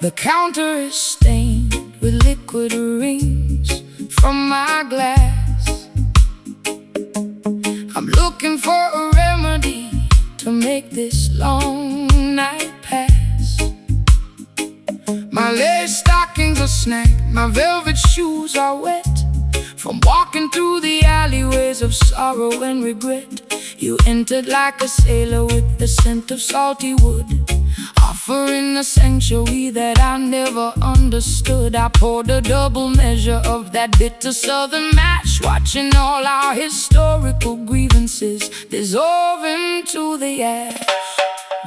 The counter is stained with liquid rings from my glass. I'm looking for a remedy to make this long night pass. My lace stockings are snagged, my velvet shoes are wet from walking through the alleyways of sorrow and regret. You entered like a sailor with the scent of salty wood, offering a sanctuary that I never understood. I poured a double measure of that bitter southern mash, watching all our historical grievances dissolve into the ash.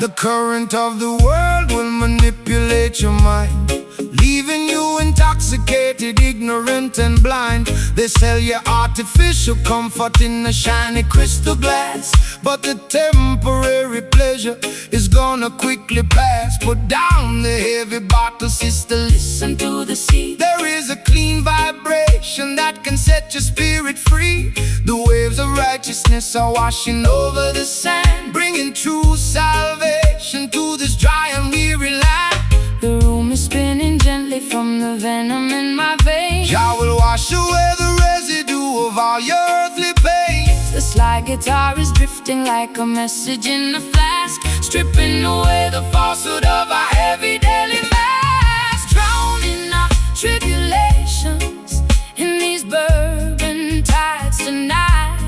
The current of the world will manipulate your mind, leaving you intoxicated, ignorant and blind. They sell you artificial comfort in a shiny crystal glass, but the temporary pleasure is gonna quickly pass. Put down the heavy bottle, sister, listen to the sea. There is a clean vibration that can set your spirit free. The waves of righteousness are washing over the sand, bringing true salvation to this dry and weary land. The room is spinning gently from the venom in my veins. Jah will wash away the residue of all your earthly pains. The slide guitar is drifting like a message in a flask, stripping away the falsehood of our heavy daily mask. Drowning our tribulations in these bourbon tides tonight.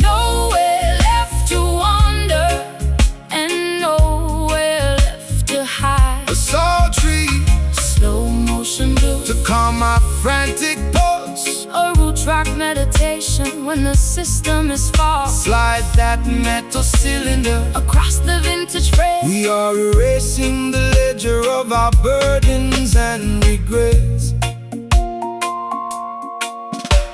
Nowhere left to wander and nowhere left to hide. A sultry slow motion blues to calm my frantic pulse. A roots rock meditation when the system is false. Slide that metal cylinder across the vintage frame. We are erasing the ledger of our burdens and regrets.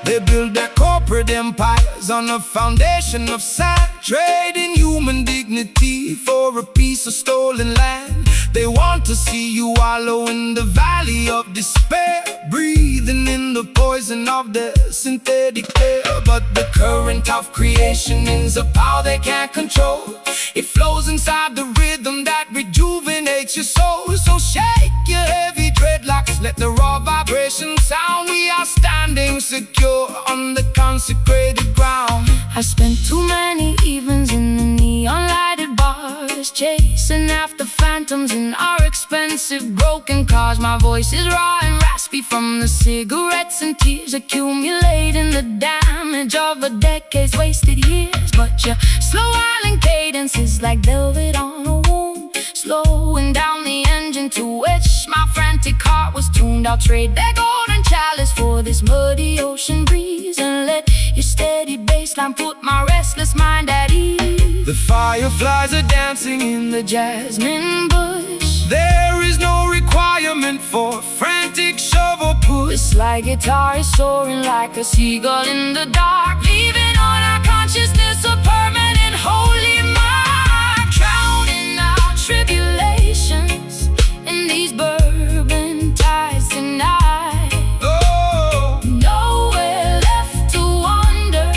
They build their corporate empires on a foundation of sand, trading human dignity for a piece of stolen land. They want to see you wallow in the valley of despair, breathing in the poison of their synthetic air. But the current of creation is a power they can't control. It flows inside the rhythm that rejuvenates your soul. So shake your heavy dreadlocks, let the raw vibration sound. We are standing secure on the consecrated ground. I spent too many evenings in the neon lighted bars, chasing after phantoms in our expensive broken cars. My voice is raw and raspy from the cigarettes and tears, accumulating the damage of a decade's wasted years. But your slow island cadence is like velvet on a wound, slowing down the engine to which my frantic heart was tuned. I'll trade that golden chalice for this muddy ocean breeze, and let your steady bassline put my restless mind at ease. The fireflies are dancing in the jasmine bush. There is no requirement for frantic shovel push. This slide guitar is soaring like a seagull in the dark, leaving on our consciousness a permanent holy mark. Drowning our tribulations in these bourbon tides tonight. Nowhere left to wander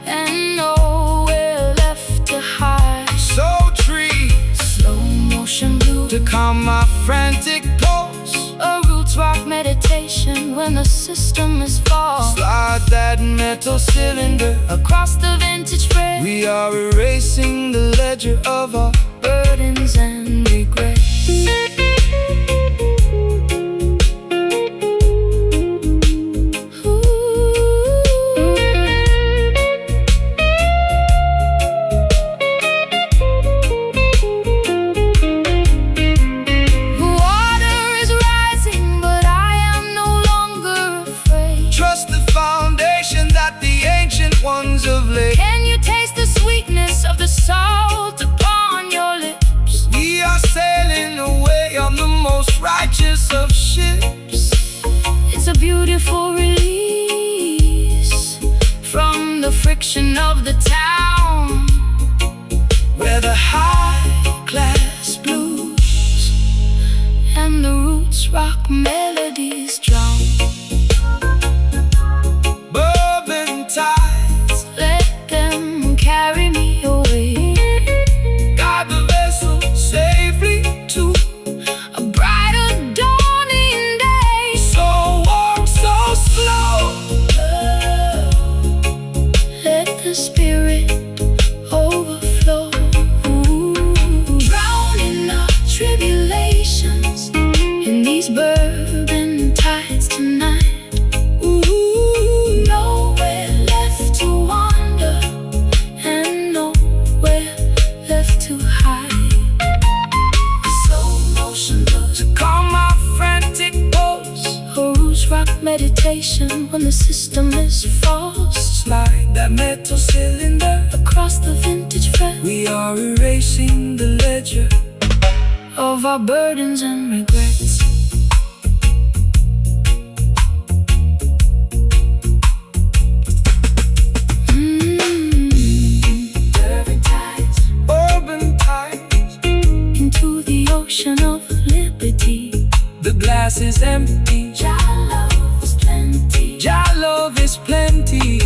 and nowhere left to hide. Sultry slow motion blue to calm my frantic pulse. A roots rock meditation when the system is false. Slide that metal cylinder across the vintage frame. We are erasing the ledger of our burdens and regrets. Ones of late. Can you taste the sweetness of the salt upon your lips? We are sailing away on the most righteous of ships. It's a beautiful release from the friction of the town, where the high-class blues and the roots rock melodies drown. Bourbon tides, let them carry me away. Guide the vessel safely to a meditation when the system is false. Slide that metal cylinder Across the vintage fret, we are erasing the ledger of our burdens and regrets. Urban tides, urban tides, into the ocean of liberty. the glass is empty. Jah love is plenty. Jah love is plenty.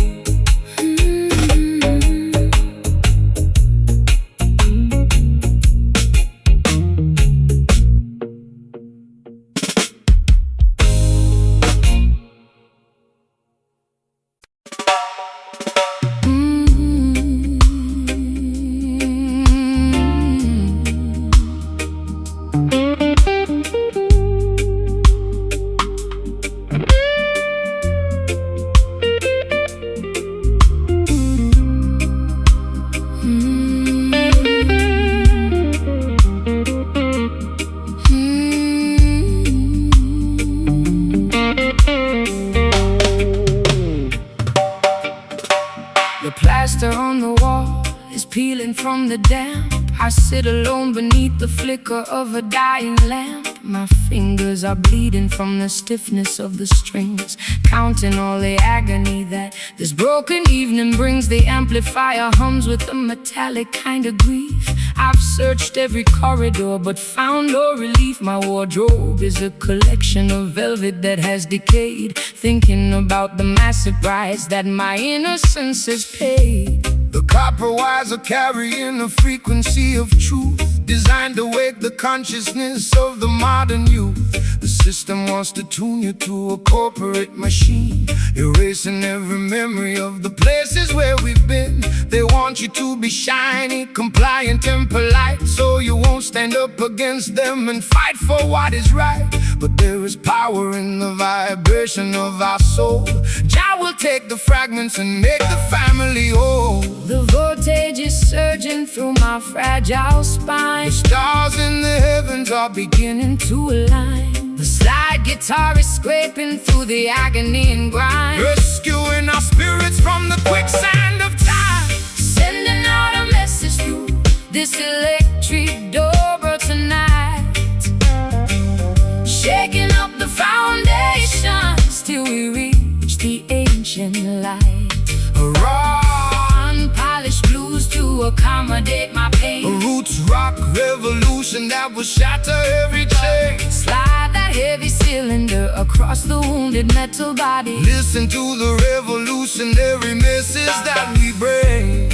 The plaster on the wall is peeling from the damp. I sit alone beneath the flicker of a dying lamp. My fingers are bleeding from the stiffness of the strings, counting all the agony that this broken evening brings. The amplifier hums with a metallic kind of grief. I've searched every corridor but found no relief. My wardrobe is a collection of velvet that has decayed, thinking about the massive price that my innocence has paid. The copper wires are carrying a frequency of truth, designed to wake the consciousness of the modern youth. The system wants to tune you to a corporate machine, erasing every memory of the places where we've been. They want you to be shiny, compliant and polite, so you won't stand up against them and fight for what is right. But there is power in the vibration of our soul. Jah will take the fragments and make the family whole. The voltage is surging through my fragile spine. The stars in the heavens are beginning to align. The slide guitar is scraping through the agony and grind, rescuing our spirits from the quicksand of time, sending out a message through this electric doorbell tonight, shaking up the foundations till we reach the ancient light. A raw, unpolished blues to accommodate my pain. a roots rock revolution that will shatter every chain. Slide that heavy cylinder across the wounded metal body. Listen to the revolutionary message that we bring.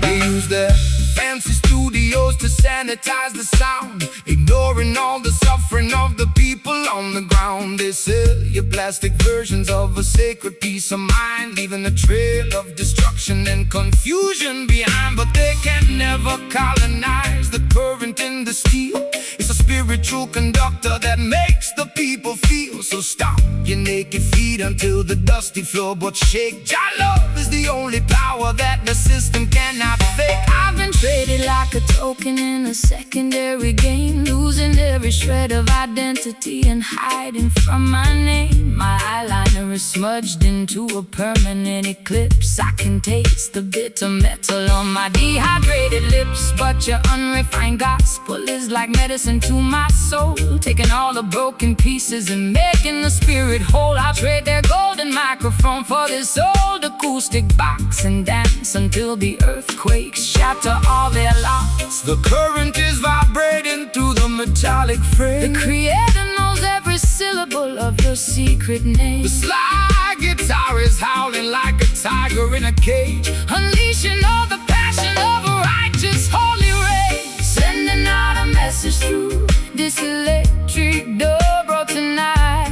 They use their fancy studios to sanitize the sound, ignoring all the suffering of the people on the ground. They sell you plastic versions of a sacred peace of mind, leaving a trail of destruction and confusion behind. But they can never colonize the current in the steel. It's a spiritual conductor that makes the people feel. So stomp your naked feet until the dusty floorboards shake. Jah love is the only power that the system cannot fake. I've been traded like a token in a secondary game, losing every shred of identity and hiding from my name. My eyeliner is smudged into a permanent eclipse. I can taste the bitter metal on my dehydrated lips, but your unrefined gospel is like medicine to my soul, taking all the broken pieces and making the spirit whole. I'll trade their golden microphone for this old acoustic box and dance until the earthquakes shatter all their locks. The current is vibrating through the metallic frame. The creator knows every syllable of your secret name. The slide guitar is howling like a tiger in a cage, unleashing all the passion of a righteous holy rage, sending out a message through this electric doorbell tonight,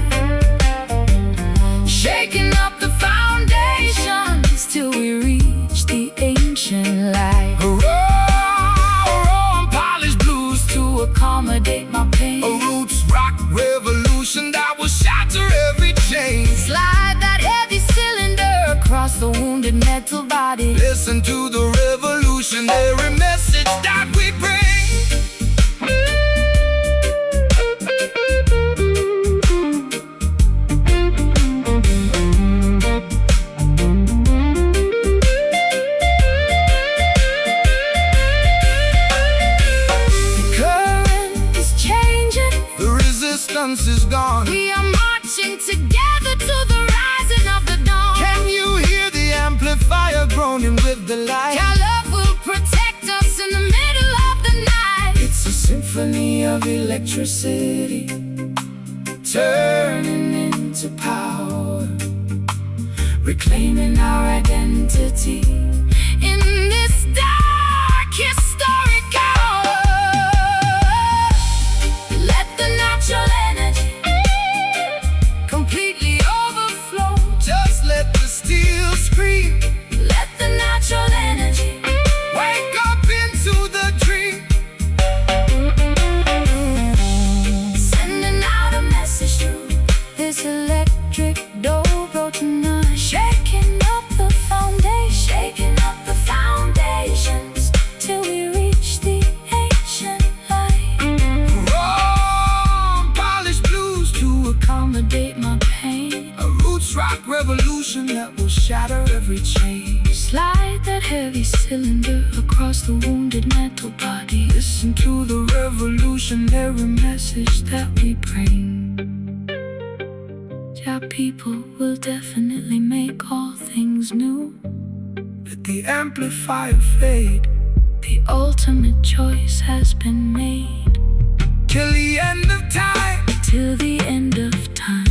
shaking up the foundations till we reach the ancient light. raw, unpolished blues To accommodate my pain, a roots rock revolution that will shatter every chain. slide that heavy cylinder across the wounded metal body. Listen to the revolutionary message that we bring. ignorance is gone. We are marching together to the rising of the dawn. Can you hear the amplifier groaning with the light? Our love will protect us in the middle of the night. It's a symphony of electricity, turning into power, reclaiming our identity in this dark historic hour. Let the natural energy completely overflow. just let the steel scream. Let the natural energy Wake up into the dream. sending out a message through this electric dobro tonight. Shaking up the foundations till we reach the ancient light. Raw, polished blues to Accommodate my pain. a roots rock revolution that will shatter every chain. Slide that heavy cylinder across the wounded metal body. Listen to the revolutionary message that we bring. Our people will definitely make all things new. Let the amplifier fade The ultimate choice has been made. till the end of time. Till the end of time.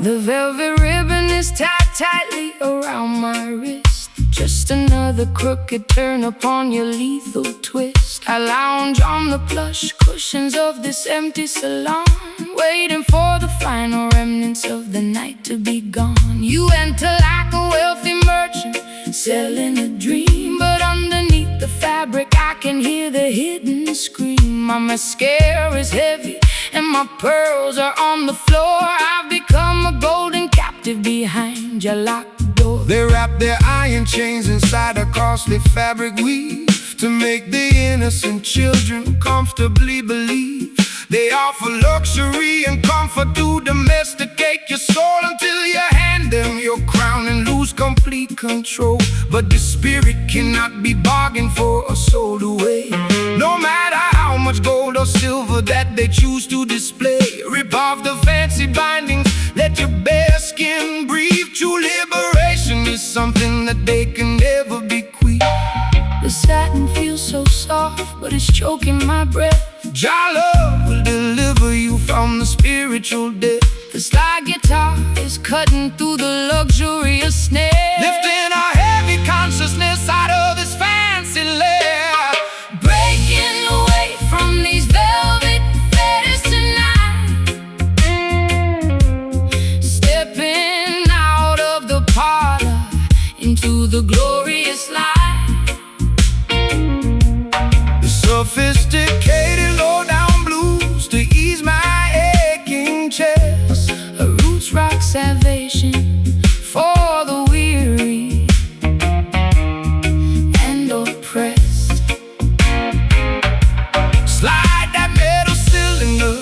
The velvet ribbon is tied tightly around my wrist. Just another crooked turn upon your lethal twist. I lounge on the plush cushions of this empty salon, waiting for the final remnants of the night to be gone. You enter like a wealthy merchant, selling a dream, but underneath the fabric I can hear the hidden scream. My mascara is heavy and my pearls are on the floor. I've become a golden captive behind your locked door. They wrap their iron chains inside a costly fabric weave to make the innocent children comfortably believe. They offer luxury and comfort to domesticate your soul until you hand them your crown and lose complete control. But the spirit cannot be bargained for or sold away. No matter how much gold or silver that they choose to display, rip off the fancy bindings, let your bare skin breathe. True liberation is something that they can never bequeath. The satin feels so soft, but it's choking my breath. Jah love will deliver you from the spiritual death. The slide guitar is cutting through the luxurious snare, Lifting our heavy consciousness out of this fancy lair. breaking away from these velvet fetters tonight. Stepping out of the parlor into the glorious light. The sophisticated low-down blues to ease my aching chest. A roots rock salvation for the weary and oppressed. Slide that metal cylinder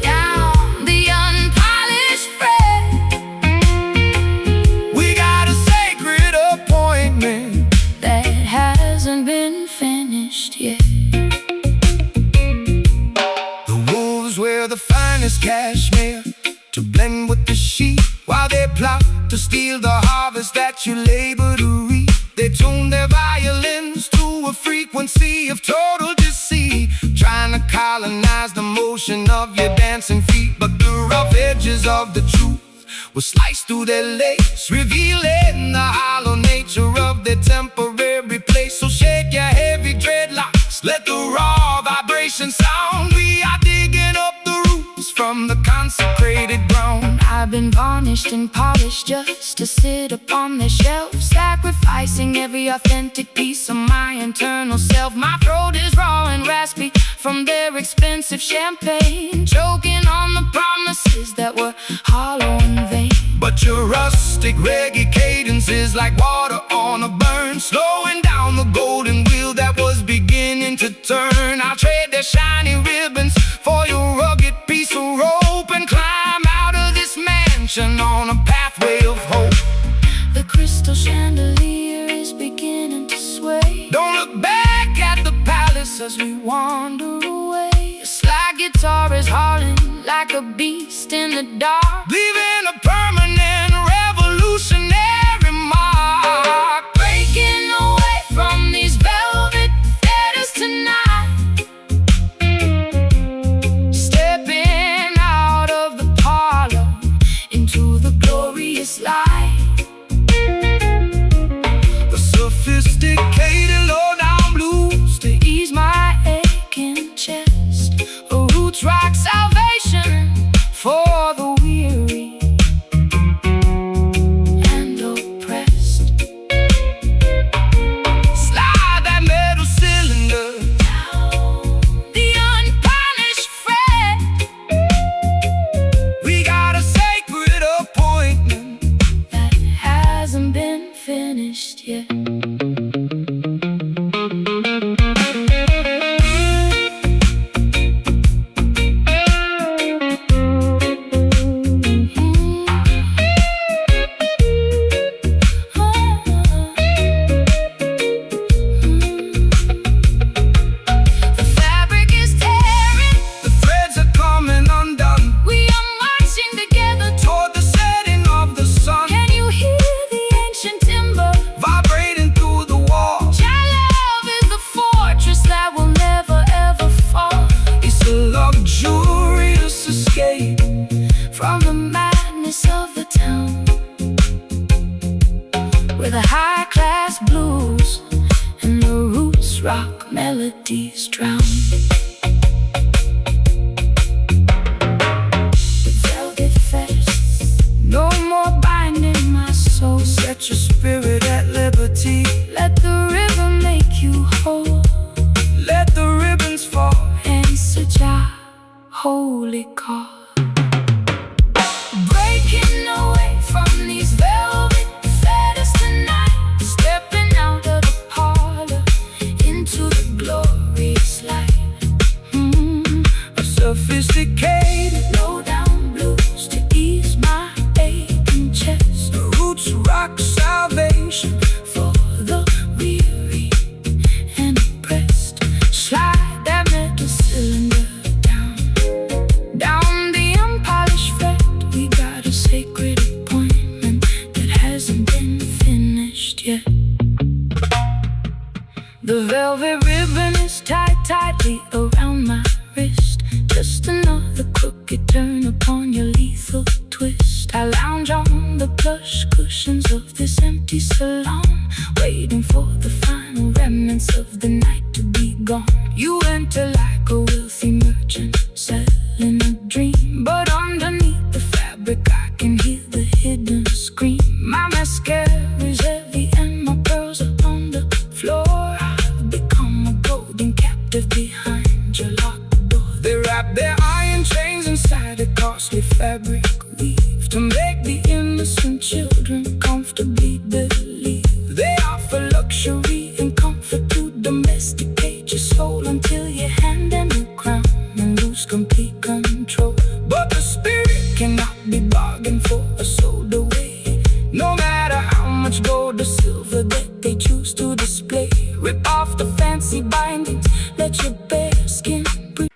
Down the unpolished fret. We got a sacred appointment That hasn't been finished yet. The wolves wear the finest cashmere to blend with the sheep, while they plot to steal the harvest that you labor to reap. They tune their violins to a frequency of total deceit, trying to colonize the motion of your dancing feet. But the rough edges of the truth will slice through their lace, revealing the hollow nature of their temporary place. So shake your heavy dreadlocks, let the raw vibration sound. We are digging up the roots from the consecrated ground. I've been varnished and polished just to sit upon their shelf, sacrificing every authentic piece of my internal self. My throat is raw and raspy from their expensive champagne, choking on the promises that were hollow and vain. But your rustic reggae cadence is like water on a burn, slowing down the golden wheel that was beginning to turn. I'll trade their shiny ribbons for your rugged piece of rope and climb out of this mansion on a pathway of hope. The crystal chandelier is beginning to sway. Don't look back at the palace as we wander away. A slide guitar is hauling like a beast in the dark, leaving a permanent revolutionary mark. Breaking away from these velvet fetters tonight, stepping out of the parlor into the glorious light. The sophisticated low-down blues to ease my aching chest, a roots rock salvation for the weary and oppressed. Slide that metal cylinder Down the unpunished fret. We got a sacred appointment that hasn't been finished yet. From the madness of the town, where the high-class blues and the roots rock melodies drown. Velvet fetters, no more binding my soul. Set your spirit at liberty. Let the river make you whole. Let the ribbons fall. Answer Jah, holy call. Breaking away from these velvet fetters tonight, stepping out of the parlor into the glorious light. A sophisticated low-down blues to ease my aching chest, a roots rock salvation for the weary and oppressed. Slide that metal cylinder down the unpolished fret. We got a sacred appointment that hasn't been finished yet. The velvet ribbon is tied tightly around my wrist, just another crooked turn upon your lethal twist. I lounge on the plush cushions of this empty salon, waiting for the final remnants of the night to be gone. You enter like a wealthy merchant selling a dream, but underneath the fabric I can hear the hidden scream. My mascara is heavy and my pearls are on the floor. I've become a golden captive behind your locked door. They wrap their iron chains inside a costly fabric weave to make the innocent children comfortably believe. They offer luxury and comfort to domesticate your soul until you hand them a crown and lose complete control. But the spirit cannot be bargained for or sold away, no matter how much gold or silver that they choose to display. Rip off the fancy bindings, let your bare skin breathe.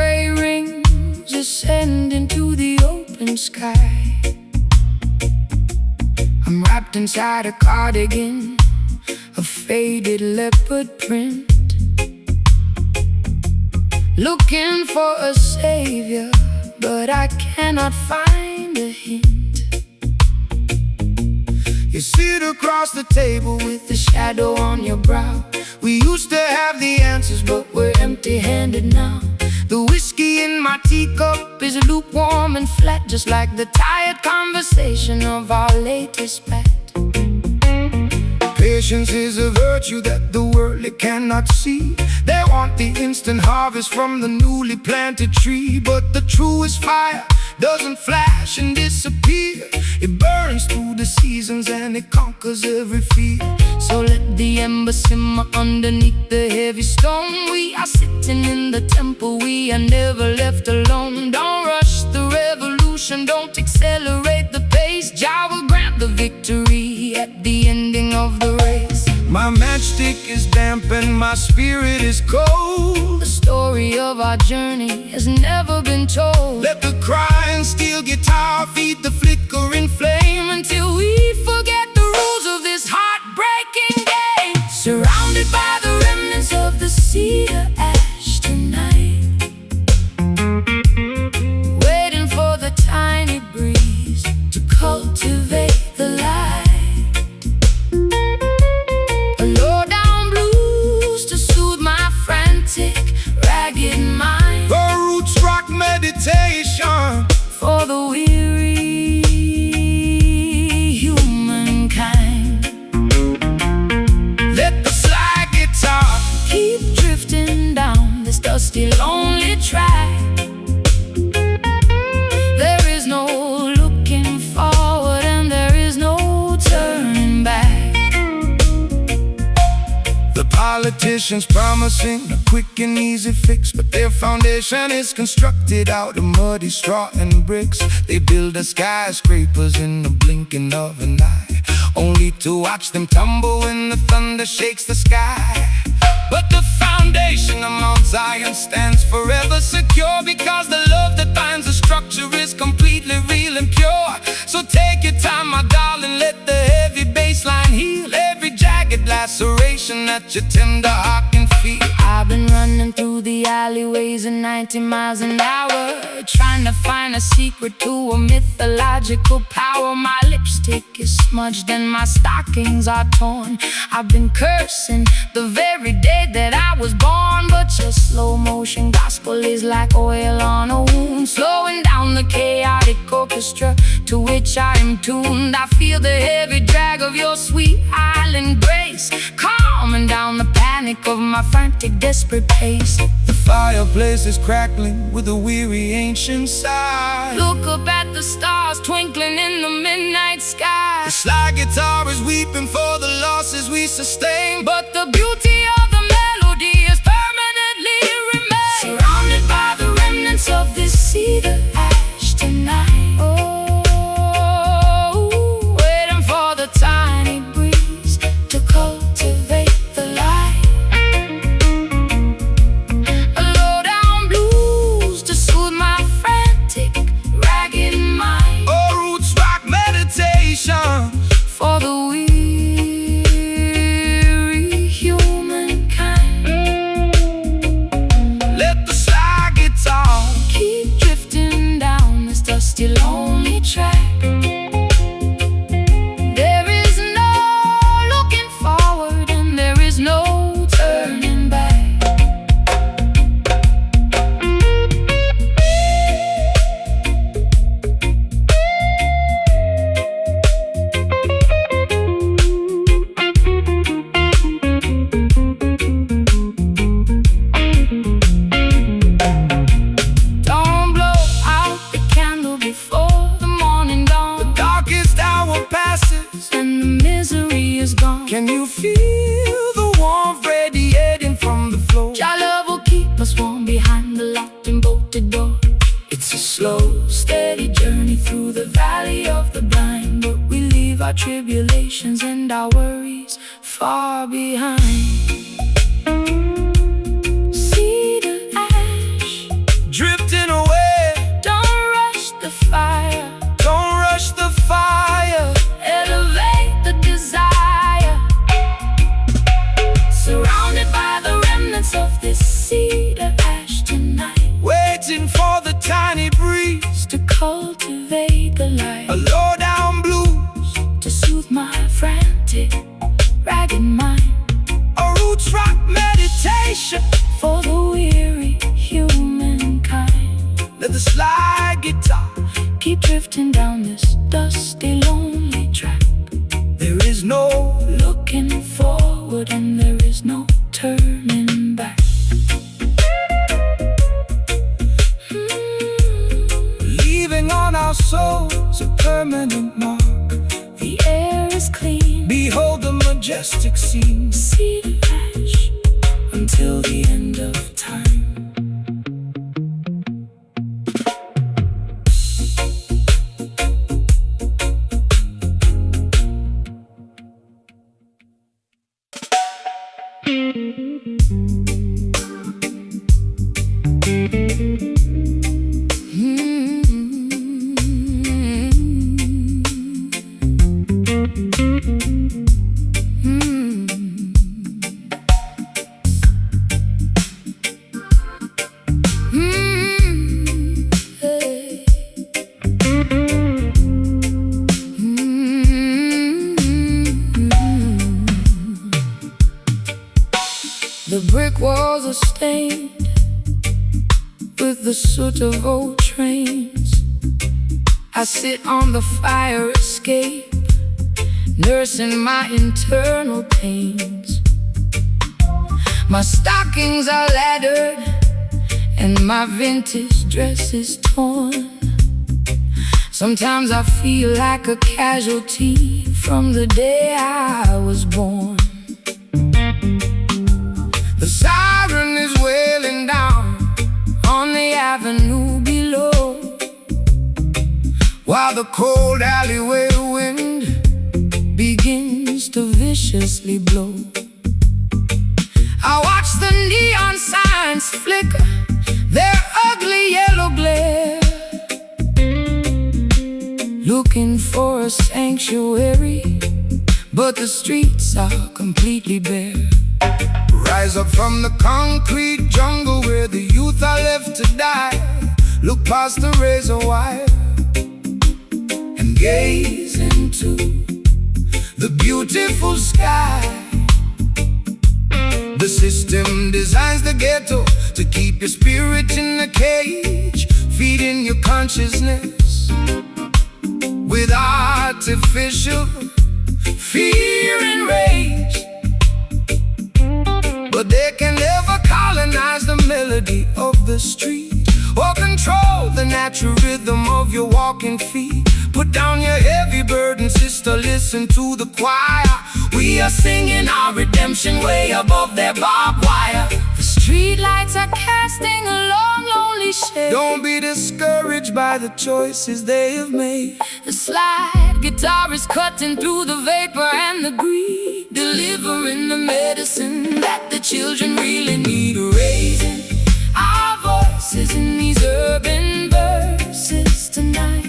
gray rings ascend into the open sky. I'm wrapped inside a cardigan of faded leopard print, looking for a savior, but I cannot find a hint. You sit across the table with the shadow on your brow. We used to have the answers, but we're empty-handed now. The whiskey in my teacup is lukewarm and flat, just like the tired conversation of our latest pact. Patience is a virtue that the world it cannot see. They want the instant harvest from the newly planted tree, but the truest fire doesn't flash and disappear. It burns through the seasons and it conquers every fear. So let the ember simmer underneath the heavy stone. We are sitting in the temple, we are never left alone. Don't rush the revolution, don't accelerate the pace. Jah will grant the victory at the ending of the race. My matchstick is damp and my spirit is cold. The story of our journey has never been told. Let the crying steel guitar feed the flickering flame until we forget the rules of this heartbreaking game. Surrounded by the remnants of the cedar ash tonight, waiting for the tiny breeze to cultivate the light. Ragged mind, a roots rock meditation for the weary humankind. Let the slide guitar keep drifting down this dusty, lonely track. There is no looking forward and there is no turning back. The politicians promising a quick and easy fix, but their foundation is constructed out of muddy straw and bricks. They build the skyscrapers in the blinking of an eye, only to watch them tumble when the thunder shakes the sky. But the foundation of Mount Zion stands forever secure, because the love that binds the structure is completely real and pure. So take your time, my darling, let the heavy bass line heal every jagged laceration that your tender heart can feel. I've been running through the alleyways at 90 miles an hour, trying to find a secret to a mythological power. My lipstick is smudged and my stockings are torn. I've been cursing the very day that I was born, but your slow motion gospel is like oil on a wound, slowing down the chaotic orchestra to which I am tuned. I feel the heavy drag of your sweet island grace, calming down the panic of my frantic, desperate pace. The fireplace is crackling with a weary ancient sigh. Look up at the stars twinkling in the midnight sky. The slide guitar is weeping for the losses we sustain, but the beauty of the melody is permanently remained. Surrounded by the remnants of this cedar ash tonight, oh, waiting for the tiny breeze to cultivate the light. A low-down blues to soothe my frantic, ragged mind. a roots rock meditation For the weary humankind. Let the slide guitar Keep drifting down this dusty, lonely track. There is no looking forward and there is no turning back. Don't blow out the candle before the morning dawn, darkest hour passes. and the misery is gone. Can you feel the warmth radiating from the floor? Your love will keep us warm behind the locked and bolted door. It's a slow, steady journey through the valley of the blind, but we leave our tribulations and our worries far behind. Cedar ash waiting for the tiny breeze to cultivate the light, a low-down blues to soothe my frantic, ragged mind, a roots rock meditation for the weary humankind. Let the slide guitar keep drifting down this dusty, lonely track. There is no looking forward and there is no turning back. Leaving on our souls a permanent mark. The air is clean, Behold the majestic scene. see the ash Until the end of time. The brick walls are stained with the soot of old trains. I sit on the fire escape, nursing my internal pains. My stockings are laddered and my vintage dress is torn. Sometimes I feel like a casualty from the day I was born. The siren is wailing down On the avenue below, while the cold alleyway wind begins to viciously blow. I watch the neon signs flicker their ugly yellow glare, Looking for a sanctuary, but the streets are completely bare. rise up from the concrete jungle where the youth are left to die. Look past the razor wire and gaze into the beautiful sky. The system designs the ghetto to keep your spirit in a cage, feeding your consciousness with artificial fear and rage. But they can never colonize the melody of the street or control the natural rhythm of your walking feet. Put down your heavy burden, sister, listen to the choir. We are singing our redemption way above their barbed wire. The street lights are casting a long, lonely shade. Don't be discouraged by the choices they have made. The slide guitar is cutting through the vapor and the greed, delivering the medicine that the children really need. Raising our voices in these urban verses tonight,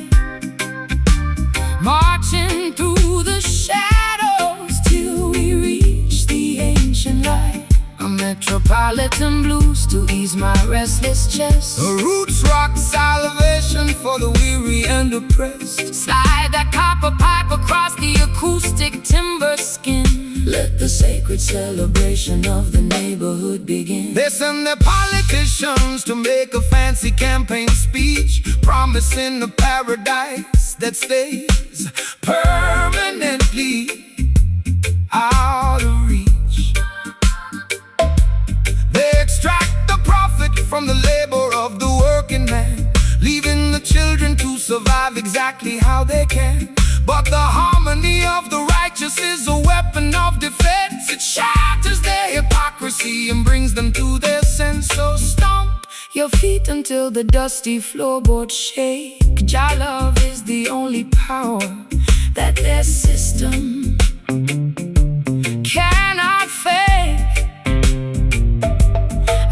marching through the shadows till we reach the ancient light. A metropolitan blues to ease my restless chest, A roots rock salvation for the weary and oppressed. slide that copper pipe across the acoustic timber skin. Let the sacred celebration of the neighborhood begin. They send their politicians to make a fancy campaign speech, promising a paradise that stays permanently out of reach. They extract the profit from the labor of the working man, leaving the children to survive exactly how they can. But the harmony of the righteous is a weapon of defense. It shatters their hypocrisy and brings them to their sense. So stomp your feet until the dusty floorboards shake. Jah love is the only power that their system cannot fake.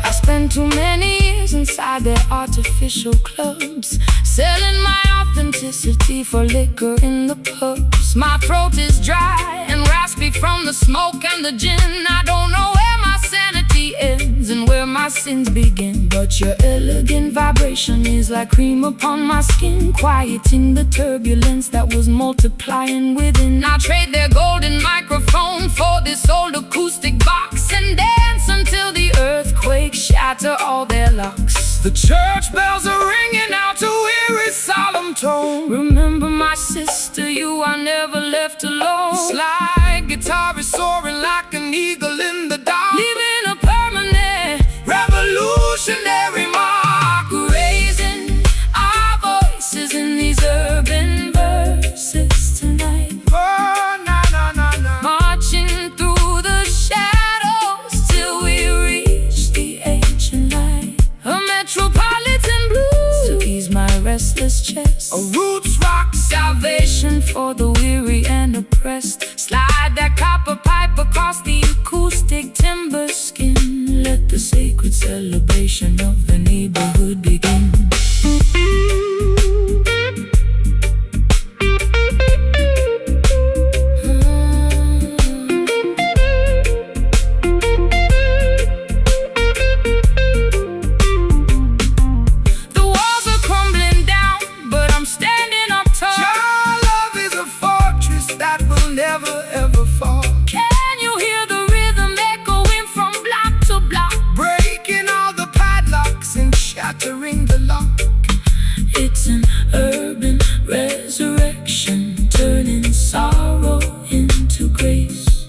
I spent too many years inside their artificial clubs, selling my authenticity for liquor in the pubs. My throat is dry and raspy from the smoke and the gin. I don't know where my sanity ends and where my sins begin. But your elegant vibration is like cream upon my skin, quieting the turbulence that was multiplying within. I'll trade their golden microphone for this old acoustic box and dance until the earthquake shatter all their locks. The church bells are ringing out to weary solemn tone. Remember my sister, you are never left alone. Slide guitar is soaring like an eagle in the dark, Leaving a permanent revolutionary mark. raising our voices in these urban verses tonight. Oh, na na na na. Marching through the shadows till we reach the ancient light. A metropolitan blues to ease my restless chest. A roots rock Salvation for the weary and oppressed. Slide that copper pipe across the acoustic timber skin. Let the sacred celebration of the neighborhood begin. The walls are crumbling down, but I'm standing up tall. Your love is a fortress that will never ever fall. Can you hear the rhythm echoing from block to block? Breaking all the padlocks and shattering the lock. It's an urban resurrection, turning sorrow into grace,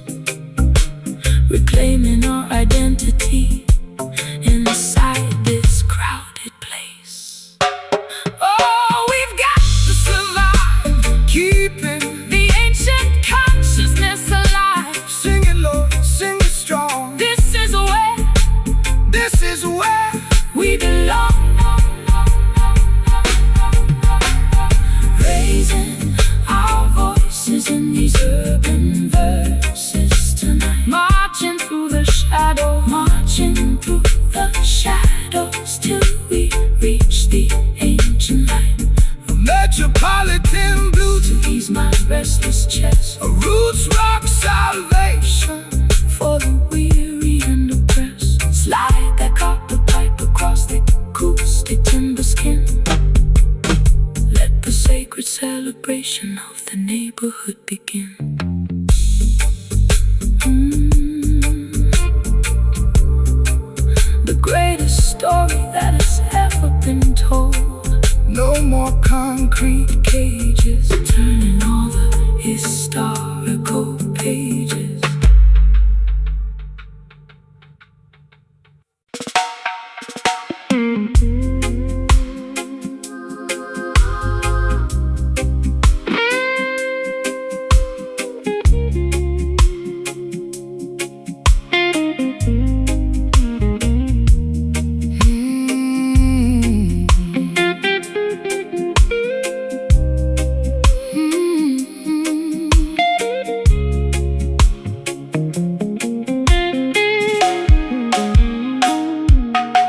reclaiming our identity inside this crowded place. Oh, we've got to survive, Keeping, the ancient consciousness alive. sing it low, sing it strong. This is where This is where we belong. Raising our voices in these urban verses tonight. Marching through the shadows till we reach the ancient light. a metropolitan blues, To ease my restless chest. a roots rock salvation. For the weary and oppressed. Slide that copper pipe across the acoustic timber skin. Let the sacred celebration of the neighborhood begin. The greatest story that has ever been told. No more concrete cages, Turning all the historical pages.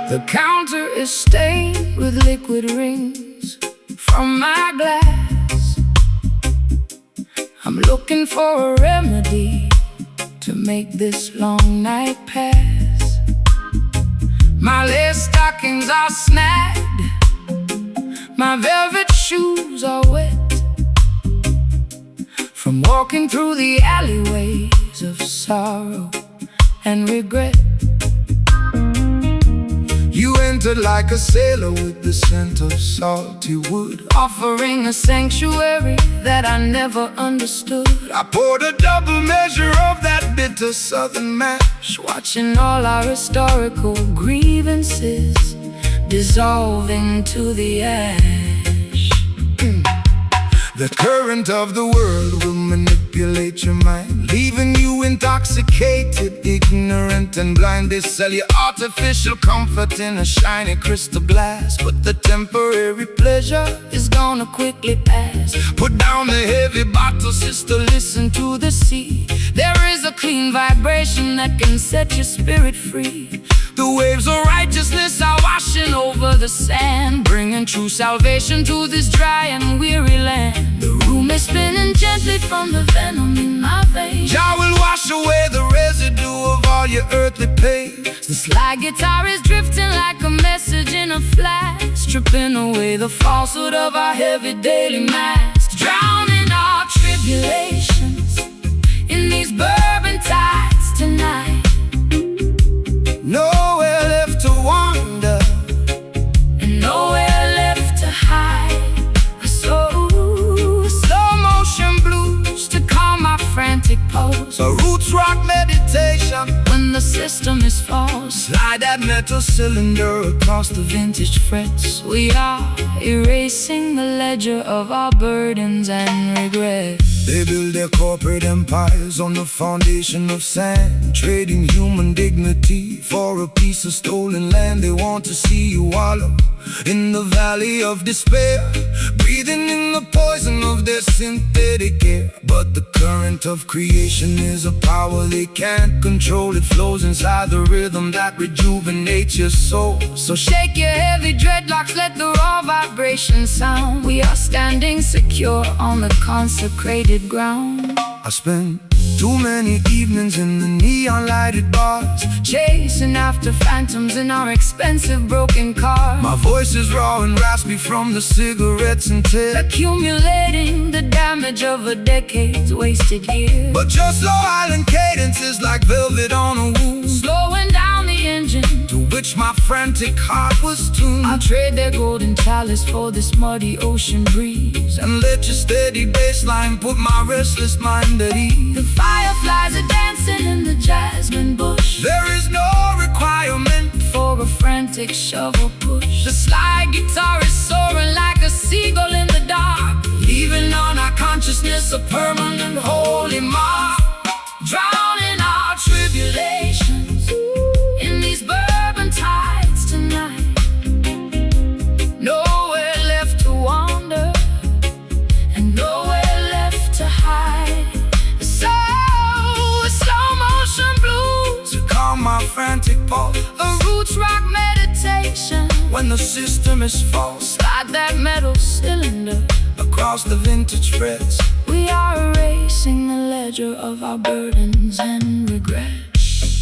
The counter is stained with liquid rings from my glass. I'm looking for a remedy to make this long night pass. My lace stockings are snagged, my velvet shoes are wet from walking through the alleyways of sorrow and regret. You entered like a sailor with the scent of salty wood, Offering a sanctuary that I never understood. I poured a double measure of that bitter southern mash, Watching all our historical grievances dissolving to the ash. The current of the world will manipulate your mind, leaving you intoxicated, ignorant and blind. They sell you artificial comfort in a shiny crystal glass, but the temporary pleasure Is gonna quickly pass. put down the heavy bottle, sister, listen to the sea. There is a clean vibration that can set your spirit free. The waves of righteousness are washing over the sand, bringing true salvation to this dry and weary land. The room is spinning gently from the venom in my veins. Jah will wash away the residue of all your earthly pain. The slide guitar is drifting like a message in a flash, stripping away the falsehood of our heavy daily masks, drowning our tribulations in these bourbon tides tonight. Nowhere left to wander, and nowhere left to hide. So slow motion blues to calm my frantic pulse. a roots rock meditation. When the system is false, Slide that metal cylinder across the vintage frets. We are erasing the ledger of our burdens and regrets. They build their corporate empires on the foundation of sand, trading human dignity for a piece of stolen land. They want to see you wallow in the valley of despair, breathing in the poison of their synthetic air. But the current of creation is a power they can't control. It flows inside the rhythm that rejuvenates your soul. So shake your heavy dreadlocks, let the raw vibration sound. We are standing secure on the consecrated ground. I spent too many evenings in the neon lighted bars, chasing after phantoms in our expensive broken car. my voice is raw and raspy from the cigarettes and tears, accumulating the damage of a decade's wasted years. but your slow island cadence is like velvet on a wound, Slowing down the engine to which my frantic heart was tuned. I'll trade their golden chalice for this muddy ocean breeze, And let your steady bassline put my restless mind at ease. the fireflies are dancing in the jasmine bush. There is no requirement For a frantic shovel push, the slide guitar is soaring like a seagull in the dark, leaving on our consciousness a permanent holy mark, drowning our tribulations in these bourbon tides tonight. Nowhere left to wander, and nowhere left to hide. So slow motion blues to calm my frantic pulse. a roots rock meditation. When the system is false, Slide that metal cylinder across the vintage frets. We are erasing the ledger of our burdens and regrets.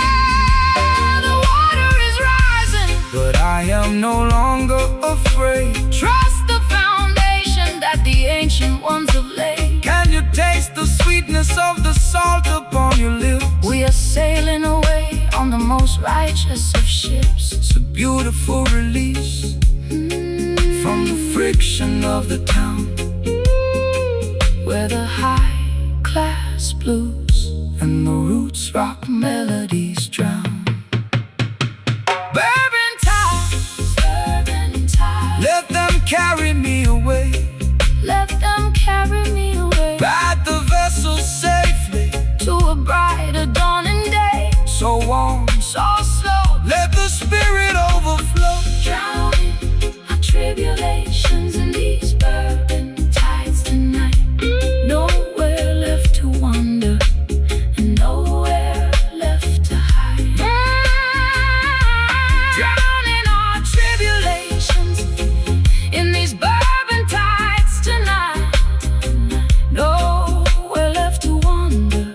The water is rising, But I am no longer afraid. trust the foundation that the ancient ones have laid. Can you taste the sweetness of the salt upon your lips? We are sailing away on the most righteous of ships. It's a beautiful release from the friction of the town, Where the high-class blues and the roots rock melodies drown. bourbon tides. Bourbon tide, Let them carry me away, let them carry me away guide the vessel safely, to a brighter dawning day. so warm. So slow, Let the spirit overflow. drowning our tribulations in these bourbon tides tonight. Nowhere left to wander, and nowhere left to hide. Drowning our tribulations in these bourbon tides tonight. Nowhere left to wander,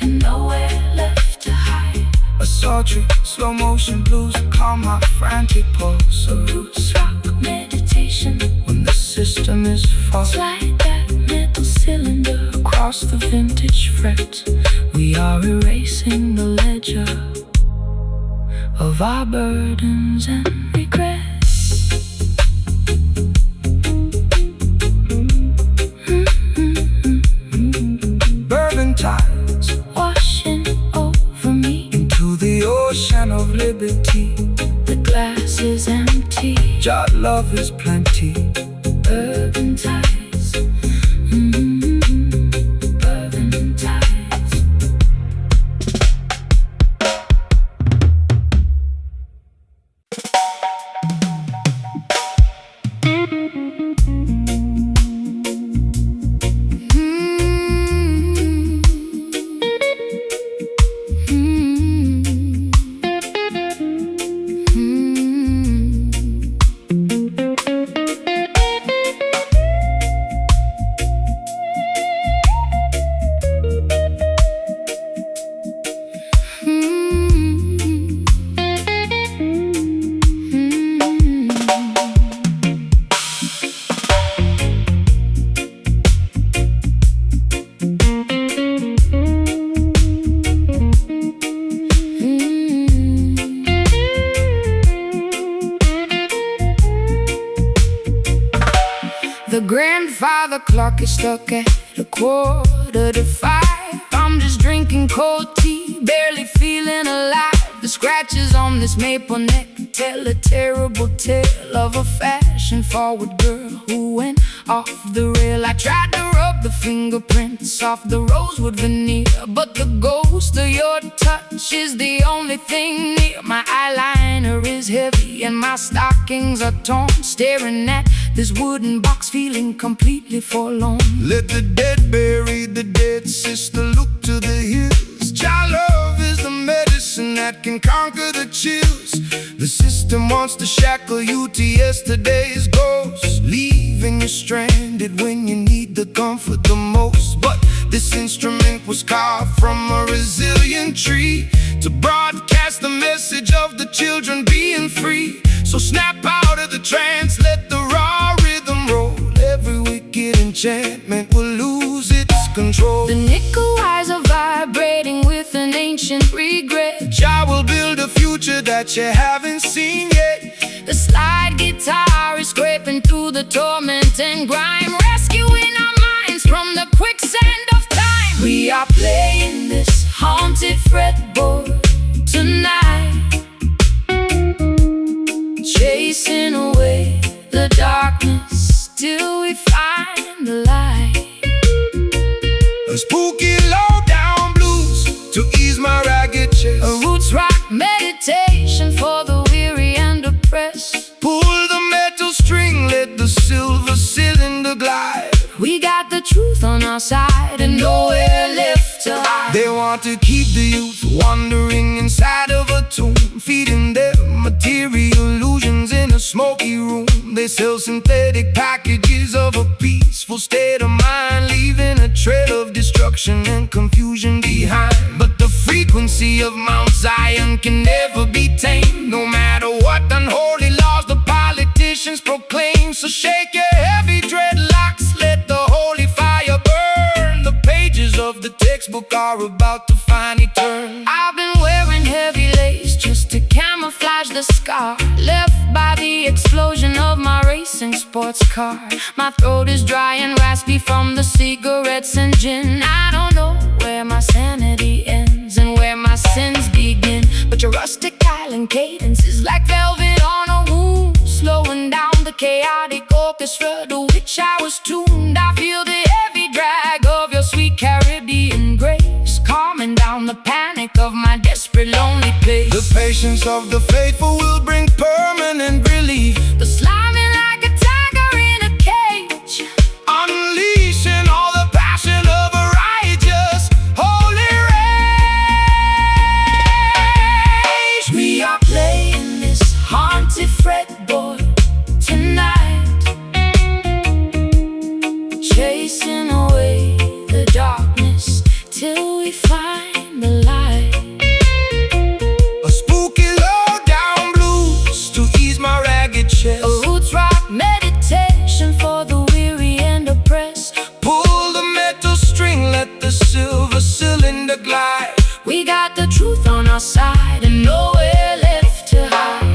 and nowhere left to hide. A sultry, slow motion blues calm my frantic pulse. A roots rock meditation. When the system is false, Slide that metal cylinder across the vintage frets. We are erasing the ledger of our burdens and regrets. bourbon tides Washing over me, into the ocean of liberty. the glass is empty. Jah love is plenty. Bourbon tides, bourbon tides. grandfather clock is stuck at 4:45. I'm just drinking cold tea, barely feeling alive. The scratches on this maple neck tell a terrible tale of a fashion-forward girl who went off the rail. I tried to rub the fingerprints off the rosewood veneer, but the ghost of your touch is the only thing near. My eyeliner is heavy and my stockings are torn, staring at this wooden box, feeling completely forlorn. Let the dead bury the dead, sister, look to the hills. Child love is the medicine that can conquer the chills. The system wants to shackle you to yesterday's ghosts, leaving you stranded when you need the comfort the most. But this instrument was carved from a resilient tree to broadcast the message of the children being free. So snap out of the trance, let the raw rhythm roll. Every wicked enchantment will lose its control. The nickel wires are vibrating with an ancient regret. Jah will build a future that you haven't seen yet. The slide guitar is scraping through the torment and grime, rescuing our minds from the quicksand of time. We are playing this haunted fretboard tonight, chasing away the darkness till we find the light. A spooky low-down blues to ease my ragged chest. A roots rock meditation for the weary and oppressed. Pull the metal string, let the silver cylinder glide. We got the truth on our side and nowhere left to hide. They want to keep the youth wandering inside of a tomb, feeding their material illusions in a smoky room. They sell synthetic packages of a peaceful state of mind, leaving a trail of destruction and confusion behind. But the frequency of Mount Zion can never be tamed, no matter what unholy laws the politicians proclaim. So shake your heavy dreadlocks, let the holy fire burn. The pages of the textbook are about to finally turn. I've been wearing heavy lace just to camouflage the scar left by the explosion of my racing sports car. My throat is dry and raspy from the cigarettes and gin. I don't know where my sanity ends and where my sins begin, but your rustic island cadence is like velvet on a wound, slowing down the chaotic orchestra to which I was tuned. I feel the heavy drag of your sweet Caribbean grace, calming down the panic of my desperate lonely pace. The patience of the faithful will bring permanent relief. The sliming like a tiger in a cage, Unleashing all the passion of a righteous, holy rage. we are playing this haunted fretboard tonight, chasing away the darkness till we find the light. A spooky low-down blues to ease my ragged chest. A roots rock meditation for the weary and oppressed. Pull the metal string, let the silver cylinder glide. We got the truth on our side and nowhere left to hide.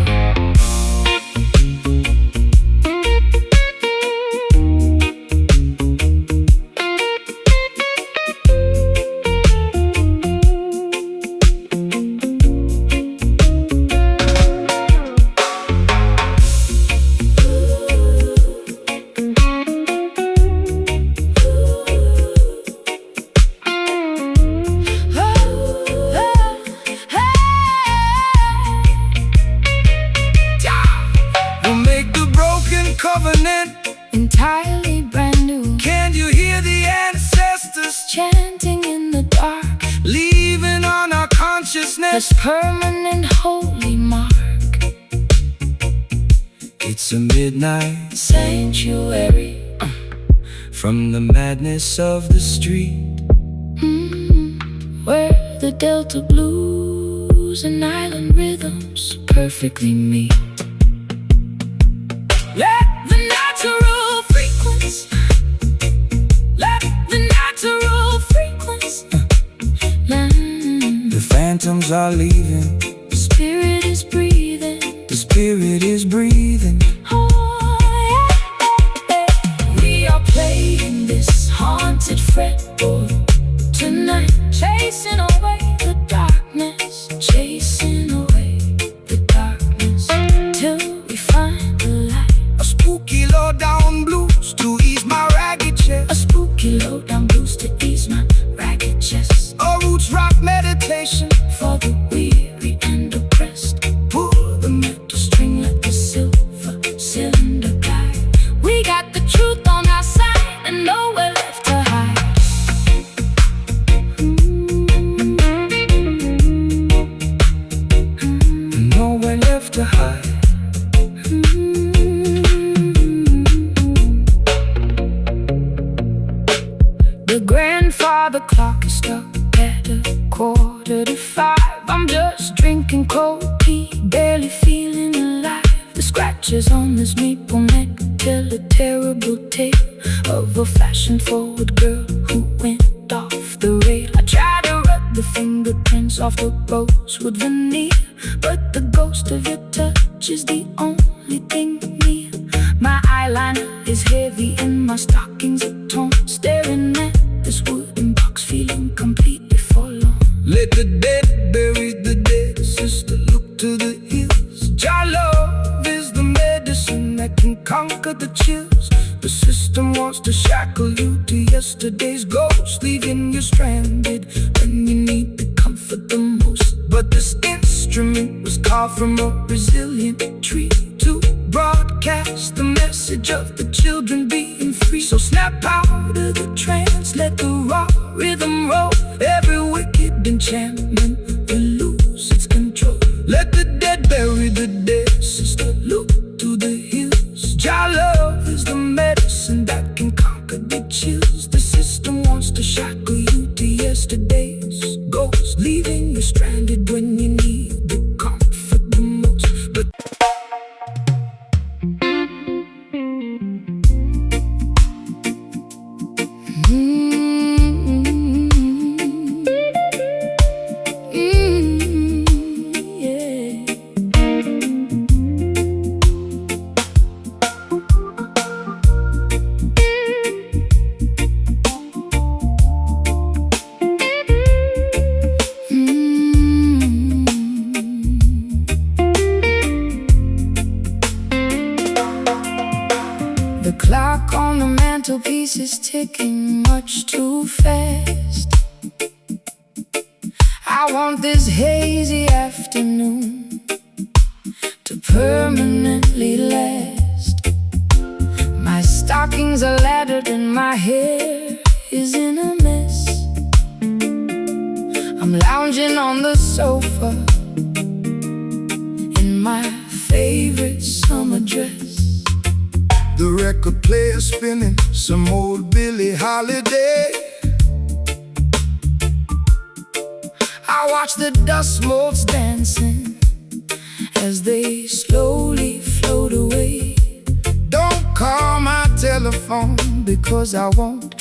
Covenant Entirely brand new, can you hear the ancestors chanting in the dark, leaving on our consciousness? this permanent holy mark. It's a midnight Sanctuary, from the madness of the street, where the Delta blues and island rhythms perfectly meet. Let the natural frequency, let the natural frequency, the phantoms are leaving, the spirit is breathing, the spirit is breathing. oh yeah, yeah. We are playing fretboard tonight, chasing away the darkness, chasing away the darkness, till we find the light. A spooky low-down blues to ease my ragged chest. A spooky low-down blues to ease my ragged chest. A roots rock meditation For the weary and oppressed, pull the metal string, let the silver cylinder guide. We got the truth on our side and nowhere left to hide. nowhere left to hide. The grandfather clock is stuck at 4:45. I'm just drinking cold tea, barely feeling alive. The scratches on this maple neck tell a terrible tale of a fashion-forward girl who went off the rail. I tried to rub the fingerprints off the rosewood veneer, but the ghost of your touch is the only thing near. My eyeliner is heavy and my stockings are torn, staring at this wooden box, feeling completely forlorn. Let the dead bury the dead, sister, look to the hills. Your love is the medicine that can conquer the chills. The system wants to shackle you to yesterday's ghost, leaving you stranded when you need the comfort the most. But this instrument was carved from a resilient tree to broadcast the message of the children being free. So snap out of the trance, let the raw rhythm roll. Every wicked enchantment will lose its control. Let the dead bury the dead, sister, look to the hills. Your love is the medicine that can conquer the chills. The system wants to shackle you to yesterday's ghost, leaving you stranded when you need the comfort the most. But The clock on the mantelpiece is ticking much too fast. I want this hazy afternoon to permanently last. My stockings are laddered and my hair is in a mess. I'm lounging on the sofa in my favorite summer dress. the record player spinning some old Billie Holiday. I watch the dust motes dancing as they slowly float away. Don't call my telephone Because I won't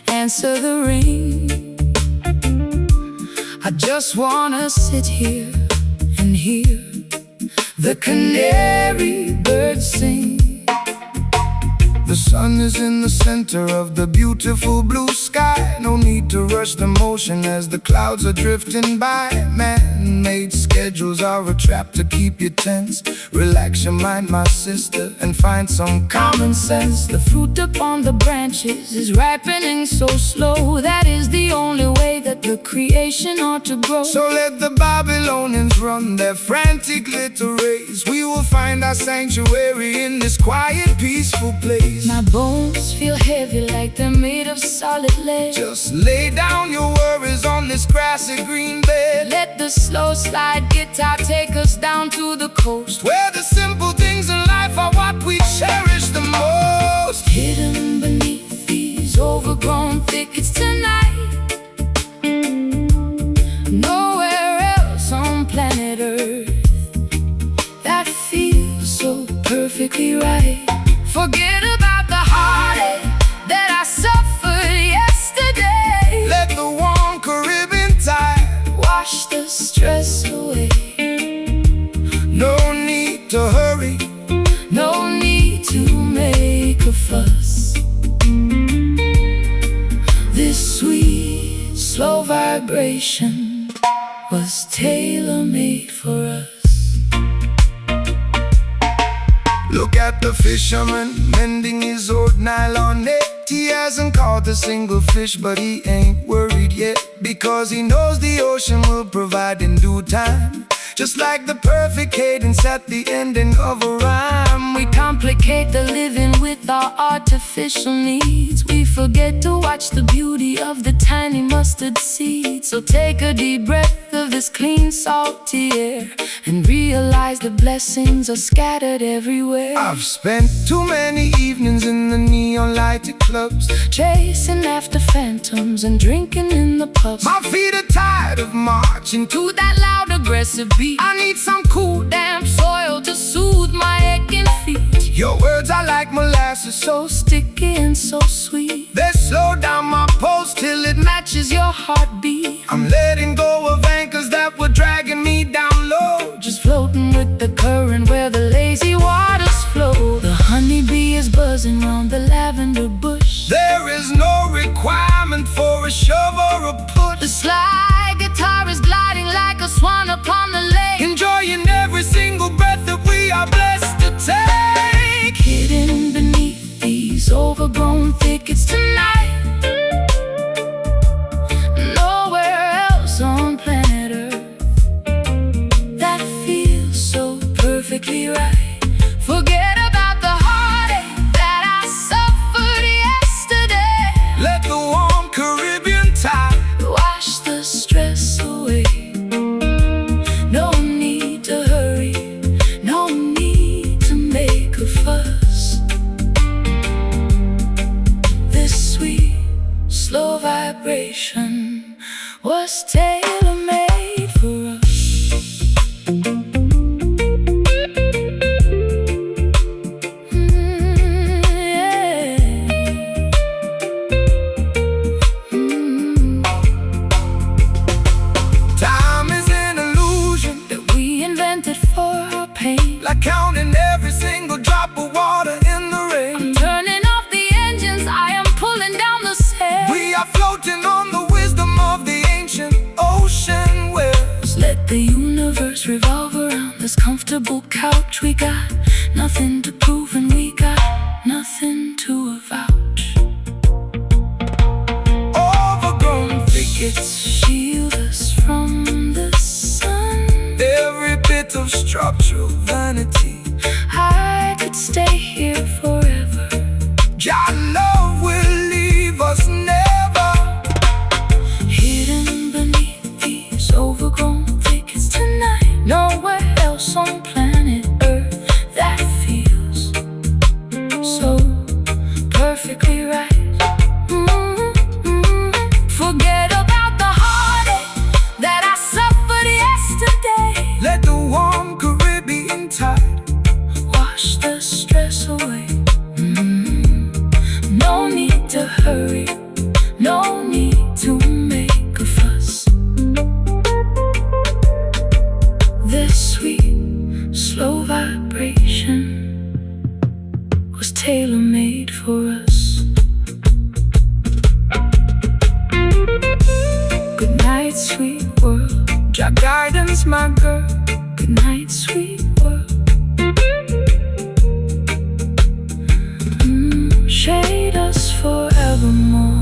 answer the ring. I just wanna sit here and hear the canary birds sing. The sun is in the center of the beautiful blue sky. No need to rush the motion as the clouds are drifting by. Man-made schedules are a trap to keep you tense. Relax your mind, my sister, and find some common sense. The fruit upon the branches is ripening so slow. That is the only way that the creation ought to grow. So let the Babylonians run their frantic little race. We will find our sanctuary in this quiet, peaceful place. My bones feel heavy like they're made of solid lead. Just lay down your worries on this grassy green bed. Let the slow slide guitar take us down to the coast, Where the simple things in life are what we cherish the most. hidden beneath these overgrown thickets tonight. Nowhere else on planet Earth that feels so perfectly right. Forget about the heartache that I suffered yesterday. Let the warm Caribbean tide Wash the stress away. No need to hurry, No need to make a fuss. This vibration was tailor-made for us. Look at the fisherman mending his old nylon net. He hasn't caught a single fish, but he ain't worried yet, because he knows the ocean will provide in due time. Just like the perfect cadence at the ending of a rhyme. We complicate the living with our artificial needs. We forget to watch the beauty of the tiny mustard seed. So take a deep breath of this clean, salty air and realize the blessings are scattered everywhere. I've spent too many evenings in the neon-lighted clubs, chasing after phantoms and drinking in the pubs. My feet are tired of marching to that loud, aggressive beat. I need some cool, damp soil to soothe my aching feet. Your words are like molasses, so sticky and so sweet. They slow down my pulse till it matches your heartbeat. I'm letting go of anchors that were dragging me down low, just floating with the current where the lazy waters flow. The honeybee is buzzing round the lavender bush. There is no requirement for a shove or a push. The slide guitar is gliding like a swan upon the lake, enjoying every single breath that we are blessed to take. Hidden beneath these overgrown thickets tonight, nowhere else on planet Earth that feels so perfectly right. Forget about the heartache that I suffered yesterday. Let the warm Caribbean tide wash the stress away. No need to hurry, no need to make a fuss. This sweet, slow vibration was tailor-made for us. Like counting every single drop of water in the rain. I'm turning off the engines, I am pulling down the sails. We are floating on the wisdom of the ancient ocean waves. Let the universe revolve around this comfortable couch. We got nothing to prove and we got nothing to avouch. Overgrown thickets shield us from the sun. Every bit of structural vanity, I could stay here forever. Your love will leave us never. Hidden beneath these overgrown thickets tonight, nowhere else on planet Earth that feels so perfectly right. Forget about the heartache that I suffered yesterday. Let the warm Caribbean tide wash the stress away. No need to hurry, no need to make a fuss. This sweet, slow vibration was tailor-made for us. Good night, sweet world. Your guidance, my girl. Good night, sweet world. Shade us forevermore.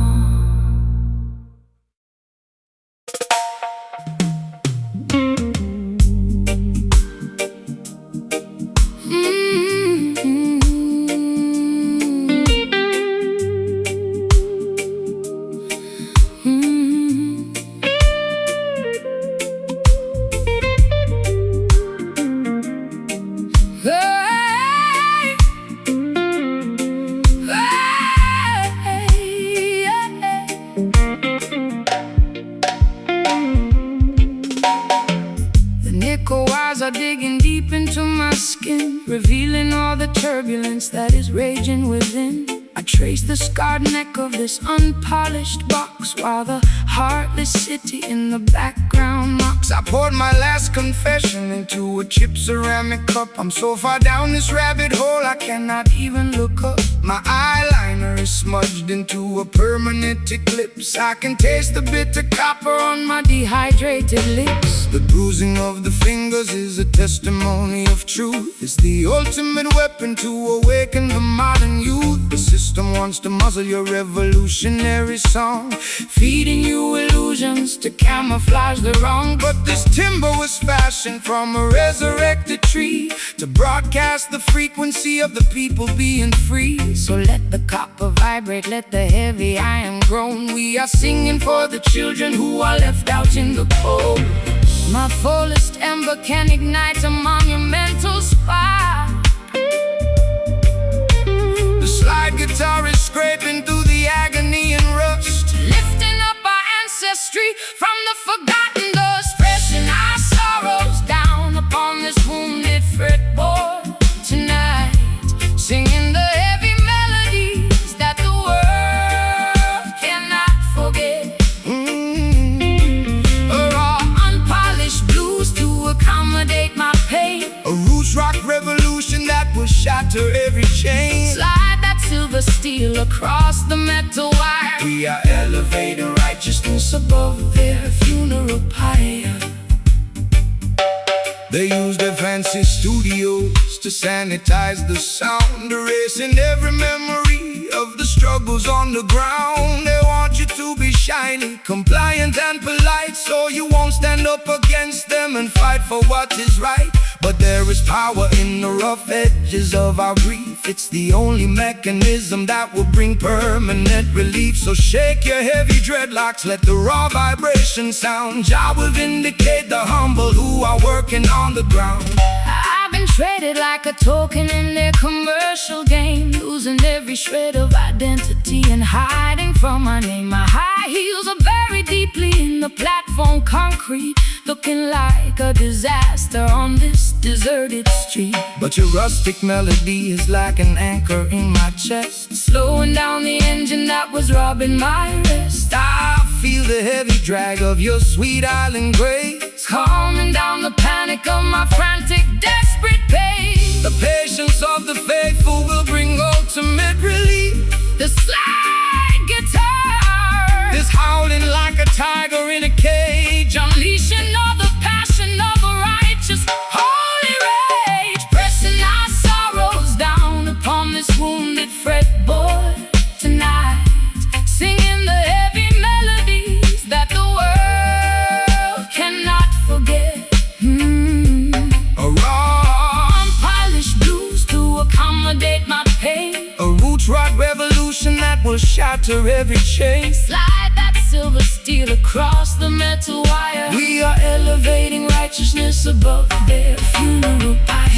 Are digging deep into my skin, revealing all the turbulence that is raging within. I trace the scarred neck of this unpolished box, while the heartless city in the background mocks. I poured my last confession into a chipped ceramic cup. I'm so far down this rabbit hole I cannot even look up. My eyeliner manner is smudged into a permanent eclipse. I can taste the bitter copper on my dehydrated lips. The bruising of the fingers is a testimony of truth. It's the ultimate weapon to awaken the modern youth. The system wants to muzzle your revolutionary song, feeding you illusions to camouflage the wrong. But this timber was fashioned from a resurrected tree to broadcast the frequency of the people being free. So let the copper vibrate, let the heavy iron groan. We are singing for the children who are left out in the cold. My fullest ember can ignite a monumental spark. The slide guitar is scraping through the agony and rust, lifting up our ancestry from the forgotten dust, pressing our sorrows down upon this wounded fretboard tonight, singing the heavy melodies that the world cannot forget. A raw, unpolished blues to accommodate my pain. A roots rock revolution that will shatter every chain. Slide that silver steel across the metal wire. We are elevating righteousness above their funeral pyre. They use their fancy studios to sanitize the sound, erasing every memory of the struggles on the ground. They want you to be shiny, compliant and polite, so you won't stand up against them and fight for what is right. But there is power in the rough edges of our grief. It's the only mechanism that will bring permanent relief. So shake your heavy dreadlocks, let the raw vibration sound. Jah will vindicate the humble who are working on the ground. I've been traded like a token in their commercial game, losing every shred of identity and hiding from my name. My high heels are buried deeply in the platform concrete, looking like a disaster on this deserted street. But your rustic melody is like an anchor in my chest, slowing down the engine that was robbing my rest. I feel the heavy drag of your sweet island grace, calming down the panic of my frantic, desperate pace. The patience of the faithful will bring ultimate relief. The slide guitar is howling like a tiger in a cage, unleashing all the passion of a righteous, holy rage, pressing our sorrows down upon this wounded fretboard tonight, singing the heavy melodies that the world cannot forget. A raw, unpolished blues to accommodate my pain. A roots rock revolution that will shatter every chain. Slide that silver steel across the metal wire. We are elevating righteousness above their funeral pyre.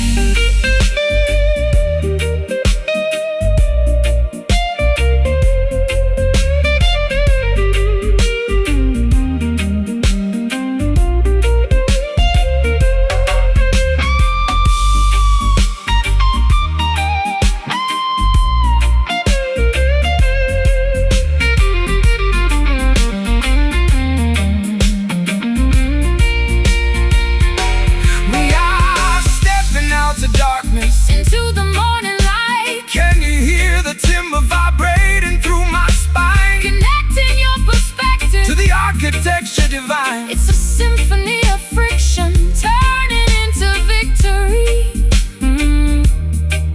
Into the morning light, can you hear the timber vibrating through my spine? Connecting your perspective to the architecture divine. It's a symphony of friction, turning into victory.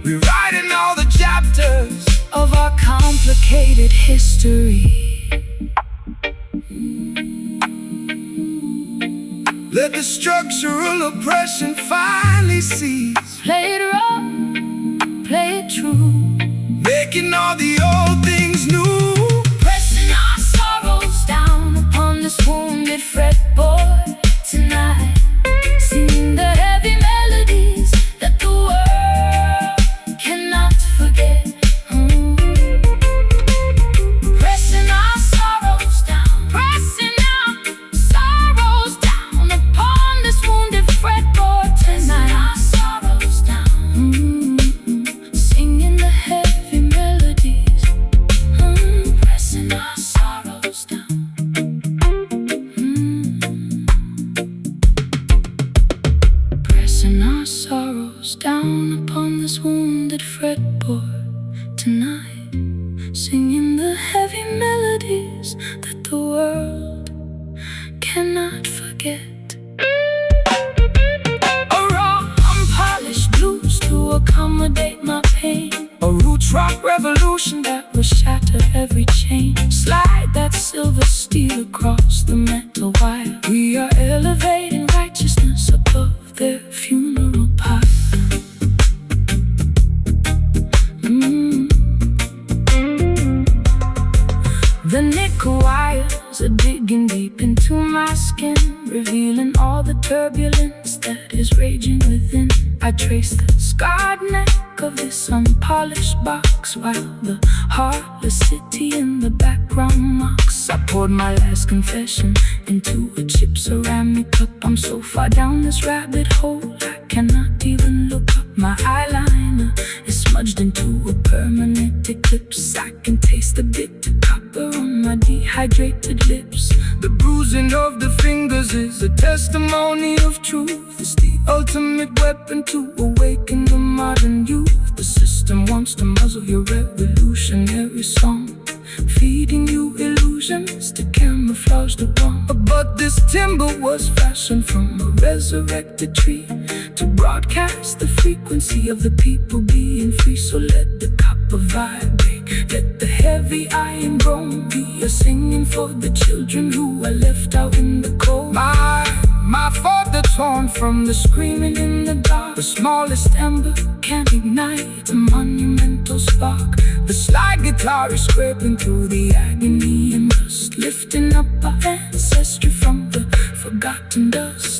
Rewriting all the chapters of our complicated history. Let the structural oppression finally cease. Play it raw, play it true, making all the old things new. Pressing our sorrows down upon this wounded fretboard tonight, singing the heavy melodies that the world cannot forget. Pressing our sorrows down, pressing our sorrows down upon this wounded fretboard tonight. Singing the heavy melodies, memories that the world cannot forget. A raw, unpolished blues to accommodate my pain. A roots rock revolution that will shatter every chain. Slide that silver steel across the metal wire. We are elevating righteousness above their funeral pyre. The nickel wires are digging deep into my skin, revealing all the turbulence that is raging within. I trace the scarred neck of this unpolished box, while the heartless city in the background mocks. I poured my last confession into a chip ceramic cup. I'm so far down this rabbit hole, I cannot even look up. My eyeliner is smudged into a permanent eclipse. I can taste the bitter copper on my dehydrated lips. The bruising of the fingers is a testimony of truth. It's the ultimate weapon to awaken the modern youth. The system wants to muzzle your revolutionary song, feeding you illusions to camouflage the wrong. But this timber was fashioned from a resurrected tree to broadcast the frequency of the people being free. So let the copper vibrate, let the heavy iron bone be a singing for the children who are left out in the cold. My father torn from the screaming in the dark. The smallest ember Can't ignite a monumental spark. The slide guitar is scraping through the agony and rust, Lifting up our ancestry from the forgotten dust.